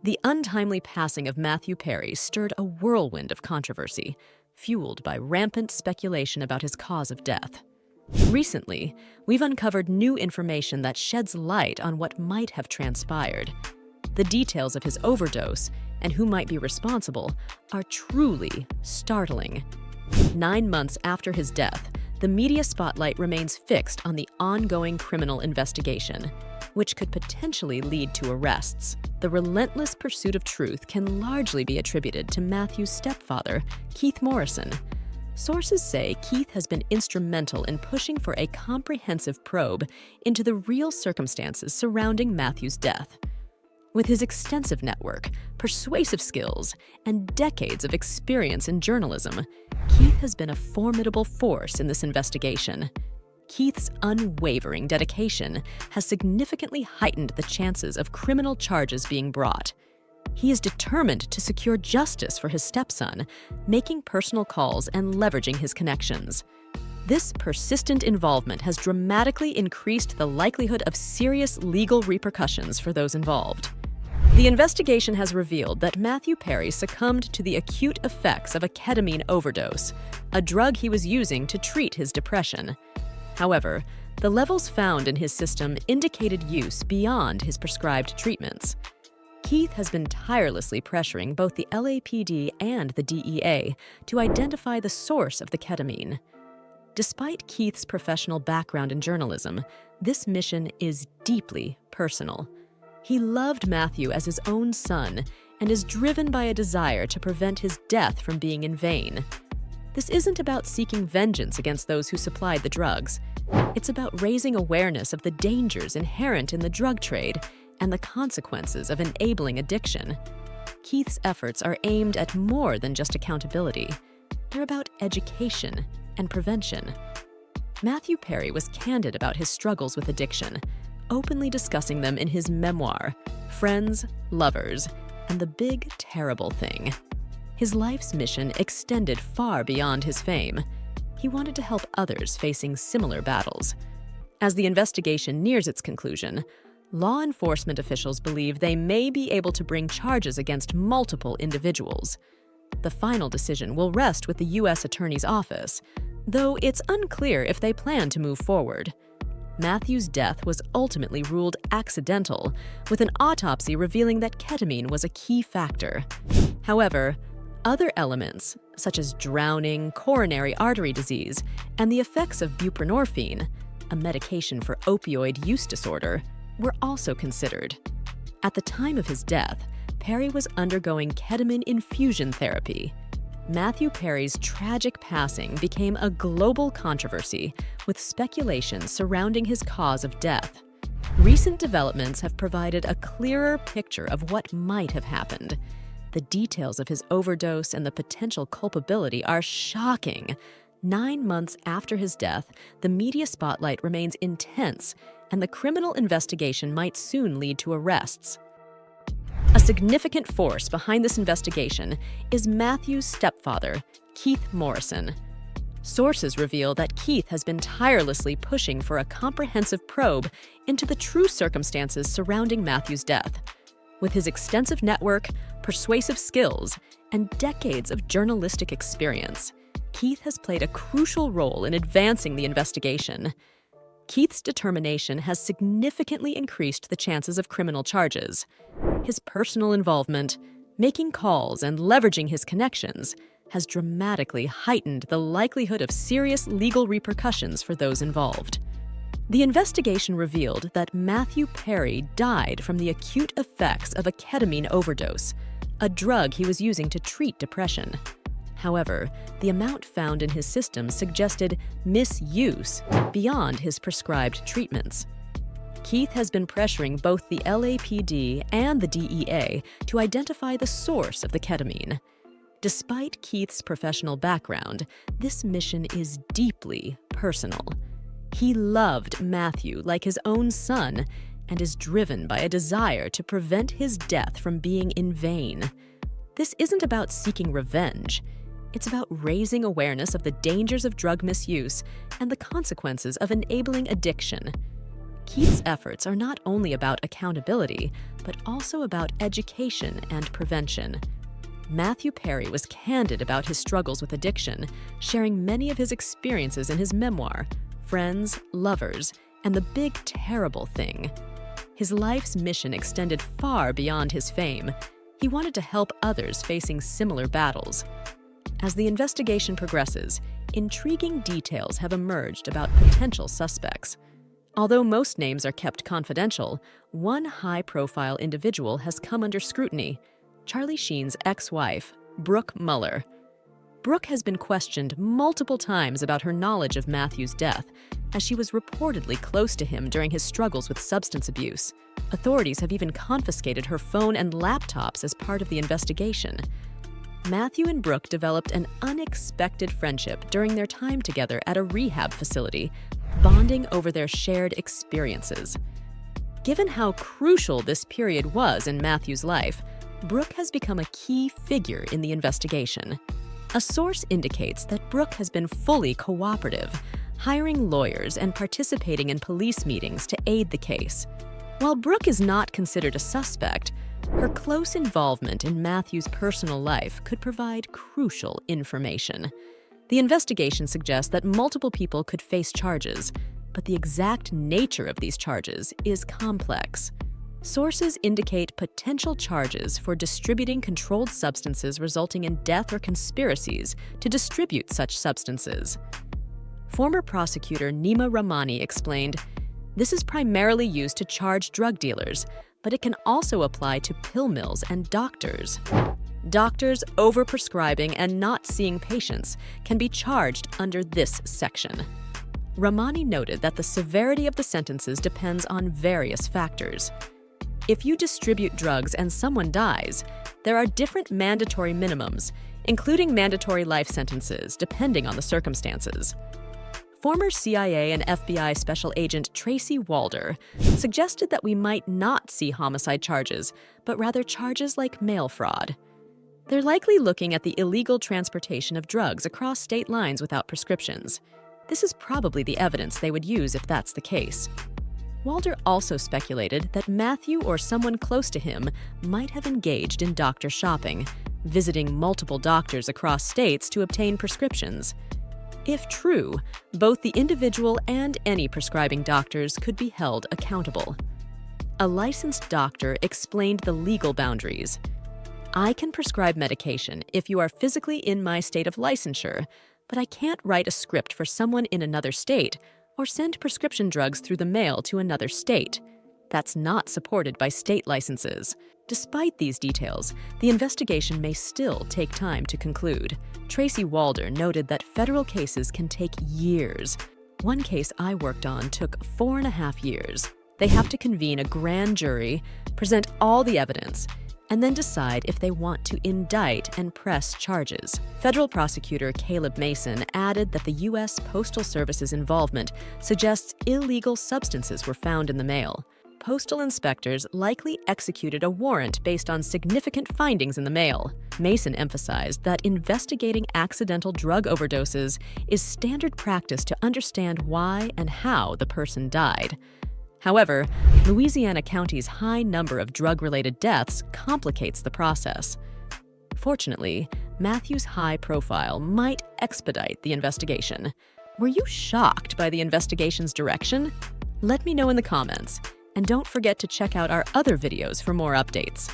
The untimely passing of Matthew Perry stirred a whirlwind of controversy, fueled by rampant speculation about his cause of death. Recently, we've uncovered new information that sheds light on what might have transpired. The details of his overdose and who might be responsible are truly startling. 9 months after his death, the media spotlight remains fixed on the ongoing criminal investigation, which could potentially lead to arrests. The relentless pursuit of truth can largely be attributed to Matthew's stepfather, Keith Morrison. Sources say Keith has been instrumental in pushing for a comprehensive probe into the real circumstances surrounding Matthew's death. With his extensive network, persuasive skills, and decades of experience in journalism, Keith has been a formidable force in this investigation. Keith's unwavering dedication has significantly heightened the chances of criminal charges being brought. He is determined to secure justice for his stepson, making personal calls and leveraging his connections. This persistent involvement has dramatically increased the likelihood of serious legal repercussions for those involved. The investigation has revealed that Matthew Perry succumbed to the acute effects of a ketamine overdose, a drug he was using to treat his depression. However, the levels found in his system indicated use beyond his prescribed treatments. Keith has been tirelessly pressuring both the LAPD and the DEA to identify the source of the ketamine. Despite Keith's professional background in journalism, this mission is deeply personal. He loved Matthew as his own son and is driven by a desire to prevent his death from being in vain. This isn't about seeking vengeance against those who supplied the drugs. It's about raising awareness of the dangers inherent in the drug trade and the consequences of enabling addiction. Keith's efforts are aimed at more than just accountability. They're about education and prevention. Matthew Perry was candid about his struggles with addiction, openly discussing them in his memoir, Friends, Lovers, and the Big Terrible Thing. His life's mission extended far beyond his fame. He wanted to help others facing similar battles. As the investigation nears its conclusion, law enforcement officials believe they may be able to bring charges against multiple individuals. The final decision will rest with the U.S. Attorney's Office, though it's unclear if they plan to move forward. Matthew's death was ultimately ruled accidental, with an autopsy revealing that ketamine was a key factor. However, other elements, such as drowning, coronary artery disease, and the effects of buprenorphine, a medication for opioid use disorder, were also considered. At the time of his death, Perry was undergoing ketamine infusion therapy. Matthew Perry's tragic passing became a global controversy, with speculation surrounding his cause of death. Recent developments have provided a clearer picture of what might have happened. The details of his overdose and the potential culpability are shocking. 9 months after his death, the media spotlight remains intense, and the criminal investigation might soon lead to arrests. A significant force behind this investigation is Matthew's stepfather, Keith Morrison. Sources reveal that Keith has been tirelessly pushing for a comprehensive probe into the true circumstances surrounding Matthew's death. With his extensive network, persuasive skills, and decades of journalistic experience, Keith has played a crucial role in advancing the investigation. Keith's determination has significantly increased the chances of criminal charges. His personal involvement, making calls, and leveraging his connections has dramatically heightened the likelihood of serious legal repercussions for those involved. The investigation revealed that Matthew Perry died from the acute effects of a ketamine overdose, a drug he was using to treat depression. However, the amount found in his system suggested misuse beyond his prescribed treatments. Keith has been pressuring both the LAPD and the DEA to identify the source of the ketamine. Despite Keith's professional background, this mission is deeply personal. He loved Matthew like his own son and is driven by a desire to prevent his death from being in vain. This isn't about seeking revenge. It's about raising awareness of the dangers of drug misuse and the consequences of enabling addiction. Keith's efforts are not only about accountability, but also about education and prevention. Matthew Perry was candid about his struggles with addiction, sharing many of his experiences in his memoir, Friends, Lovers, and the Big Terrible Thing. His life's mission extended far beyond his fame. He wanted to help others facing similar battles. As the investigation progresses, intriguing details have emerged about potential suspects. Although most names are kept confidential, one high-profile individual has come under scrutiny: Charlie Sheen's ex-wife, Brooke Muller. Brooke has been questioned multiple times about her knowledge of Matthew's death, as she was reportedly close to him during his struggles with substance abuse. Authorities have even confiscated her phone and laptops as part of the investigation. Matthew and Brooke developed an unexpected friendship during their time together at a rehab facility, bonding over their shared experiences. Given how crucial this period was in Matthew's life, Brooke has become a key figure in the investigation. A source indicates that Brooke has been fully cooperative, hiring lawyers and participating in police meetings to aid the case. While Brooke is not considered a suspect, her close involvement in Matthew's personal life could provide crucial information. The investigation suggests that multiple people could face charges, but the exact nature of these charges is complex. Sources indicate potential charges for distributing controlled substances resulting in death or conspiracies to distribute such substances. Former prosecutor Nima Rahmani explained, "This is primarily used to charge drug dealers, but it can also apply to pill mills and doctors. Doctors overprescribing and not seeing patients can be charged under this section." Rahmani noted that the severity of the sentences depends on various factors. If you distribute drugs and someone dies, there are different mandatory minimums, including mandatory life sentences, depending on the circumstances. Former CIA and FBI Special Agent Tracy Walder suggested that we might not see homicide charges, but rather charges like mail fraud. They're likely looking at the illegal transportation of drugs across state lines without prescriptions. This is probably the evidence they would use if that's the case. Walder also speculated that Matthew or someone close to him might have engaged in doctor shopping, visiting multiple doctors across states to obtain prescriptions. If true, both the individual and any prescribing doctors could be held accountable. A licensed doctor explained the legal boundaries. "I can prescribe medication if you are physically in my state of licensure, but I can't write a script for someone in another state or send prescription drugs through the mail to another state. That's not supported by state licenses." Despite these details, the investigation may still take time to conclude. Tracy Walder noted that federal cases can take years. One case I worked on took 4.5 years. They have to convene a grand jury, present all the evidence, and then decide if they want to indict and press charges. Federal prosecutor Caleb Mason added that the U.S. Postal Service's involvement suggests illegal substances were found in the mail. Postal inspectors likely executed a warrant based on significant findings in the mail. Mason emphasized that investigating accidental drug overdoses is standard practice to understand why and how the person died. However, Louisiana County's high number of drug-related deaths complicates the process. Fortunately, Matthew's high profile might expedite the investigation. Were you shocked by the investigation's direction? Let me know in the comments. And don't forget to check out our other videos for more updates.